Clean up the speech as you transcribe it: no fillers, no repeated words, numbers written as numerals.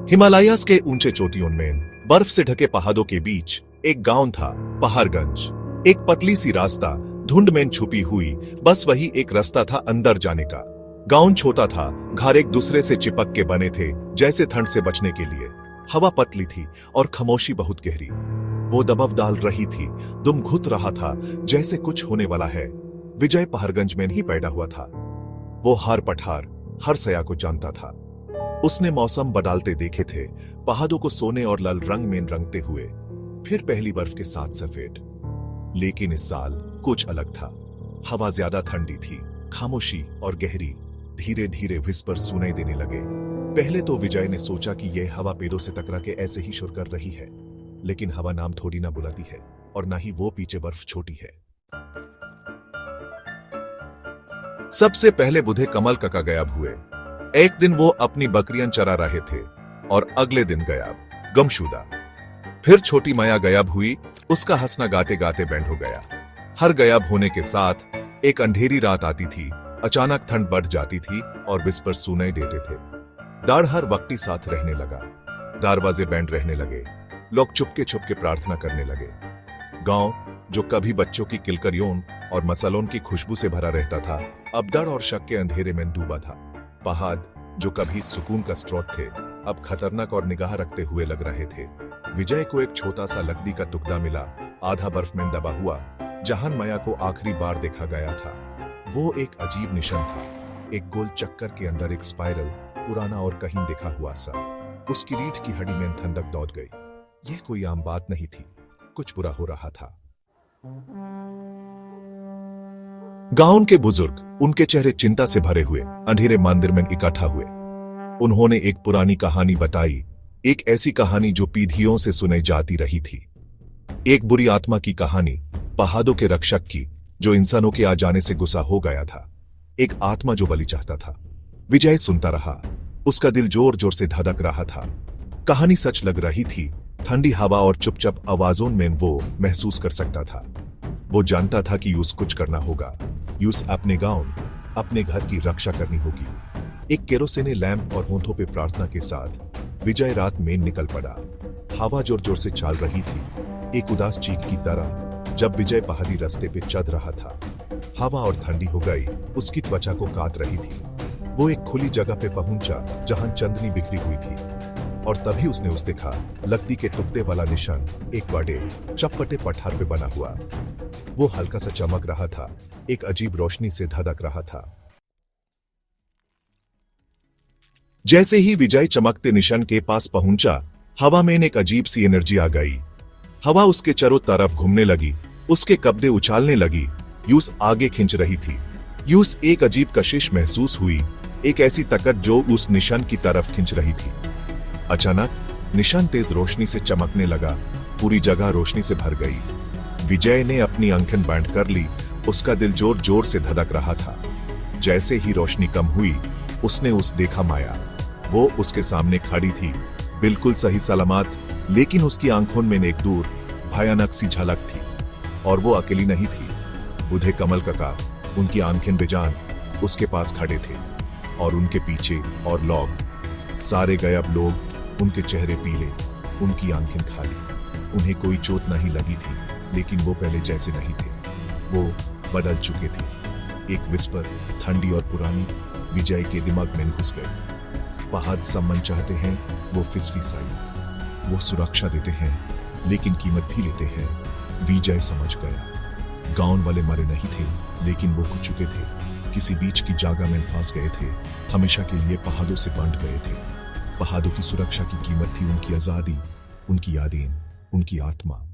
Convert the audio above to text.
हिमालयास के ऊंचे चोटियों में बर्फ से ढके पहाड़ों के बीच एक गांव था, पहाड़गंज। एक पतली सी रास्ता धुंध में छुपी हुई, बस वही एक रास्ता था अंदर जाने का। गांव छोटा था, घर एक दूसरे से चिपक के बने थे, जैसे ठंड से बचने के लिए। हवा पतली थी और खामोशी बहुत गहरी। वो दबाव डाल रही थी, दुम घुट रहा था, जैसे कुछ होने वाला है। विजय पहाड़गंज में ही पैदा हुआ था। वो हर पठार, हर सया को जानता था। उसने मौसम बदलते देखे थे, पहाड़ों को सोने और लाल रंग में रंगते हुए, फिर पहली बर्फ के साथ सफेद। लेकिन इस साल कुछ अलग था। हवा ज्यादा ठंडी थी, खामोशी और गहरी। धीरे धीरे विस्पर सुनाई देने लगे। पहले तो विजय ने सोचा कि यह हवा पेड़ों से टकरा के ऐसे ही शुर कर रही है, लेकिन हवा नाम थोड़ी ना बुलाती है, और ना ही वो पीछे बर्फ छोटी है। सबसे पहले बुढ़े कमल काका गायब हुए। एक दिन वो अपनी बकरियां चरा रहे थे और अगले दिन गायब, गमशुदा। फिर छोटी माया गायब हुई, उसका हंसना गाते गाते बैंड हो गया। हर गायब होने के साथ एक अंधेरी रात आती थी, अचानक ठंड बढ़ जाती थी और विस्पर सुनाई देते थे। दाढ़ हर वक्ती साथ रहने लगा, दरवाजे बैंड रहने लगे, लोग चुपके चुपके प्रार्थना करने लगे। गांव जो कभी बच्चों की किलकरियों और मसालों की खुशबू से भरा रहता था, अब डर और शक के अंधेरे में डूबा था। पहाड़ जो कभी सुकून का स्रोत थे, अब खतरनाक और निगाह रखते हुए लग रहे थे। विजय को एक छोटा सा लकड़ी का टुकड़ा मिला, आधा बर्फ में दबा हुआ, जहां माया को आखिरी बार देखा गया था। वो एक अजीब निशान था, एक गोल चक्कर के अंदर एक स्पाइरल, पुराना और कहीं देखा हुआ सा। उसकी रीढ़ की हड्डी में ठंडक दौड़ गई। यह कोई आम बात नहीं थी, कुछ बुरा हो रहा था। गांव के बुजुर्ग, उनके चेहरे चिंता से भरे हुए, अंधेरे मंदिर में इकट्ठा हुए। उन्होंने एक पुरानी कहानी बताई, एक ऐसी कहानी जो पीढ़ियों से सुनाई जाती रही थी। एक बुरी आत्मा की कहानी, पहाड़ों के रक्षक की, जो इंसानों के आ जाने से गुस्सा हो गया था। एक आत्मा जो बलि चाहता था। विजय सुनता रहा, उसका दिल जोर जोर से धड़क रहा था। कहानी सच लग रही थी। ठंडी हवा और चुपचाप आवाजों में वो महसूस कर सकता था। वो जानता था कि यूस कुछ करना होगा। यूस अपने गांव, अपने घर की रक्षा करनी होगी। एक केरोसिन लैंप और होठों पे प्रार्थना के साथ विजय रात में निकल पड़ा। हवा जोर जोर से चल रही थी, एक उदास चीख की तरह। जब विजय पहाड़ी रास्ते पे चल रहा था, हवा और ठंडी हो गई, उसकी त्वचा को काट रही थी। वो एक खुली जगह पे पहुंचा जहां चांदनी बिखरी हुई थी, और तभी उसने देखा लकड़ी के टुकड़े वाला निशान, एक बड़े चपटे पठार पे बना हुआ। वो हल्का सा चमक रहा था, एक अजीब रोशनी से धधक रहा था। जैसे ही विजय चमकते निशान के पास पहुंचा, हवा में एक अजीब सी एनर्जी आ गई। हवा उसके चारों तरफ घूमने लगी, उसके कब्जे उछालने लगी। यूस आगे खींच रही थी। यूस एक अजीब कशिश महसूस हुई, एक ऐसी ताकत जो उस निशान की तरफ खींच रही थी। अचानक निशान तेज रोशनी से चमकने लगा, पूरी जगह रोशनी से भर गई। विजय ने अपनी आंखें बंद कर ली, उसका दिल जोर जोर से धड़क रहा था। जैसे ही रोशनी कम हुई, उसने देखा माया। वो उसके सामने खड़ी थी, बिल्कुल सही सलामत, लेकिन उसकी आंखों में एक दूर भयानक सी झलक थी। और वो अकेली नहीं थी। बुढ़े कमल काका, उनकी आंखें बेजान, उसके पास खड़े थे, और उनके पीछे और लोग, सारे गायब लोग, उनके चेहरे पीले, उनकी आंखें खाली। उन्हें कोई चोट नहीं लगी थी, लेकिन वो पहले जैसे नहीं थे। वो बदल चुके थे। एक विस्पर, ठंडी और पुरानी, विजय के दिमाग में घुस गई। पहाड़ सम्मान चाहते हैं, वो फिसफिसाई। वो सुरक्षा देते हैं, लेकिन कीमत भी लेते हैं। विजय समझ गया। गांव वाले मरे नहीं थे, लेकिन वो कुछ चुके थे। किसी बीच की जगह में फंस गए थे, हमेशा के लिए पहाड़ों से बंट गए थे। पहाड़ों की सुरक्षा की कीमत थी उनकी आजादी, उनकी यादें, उनकी आत्मा।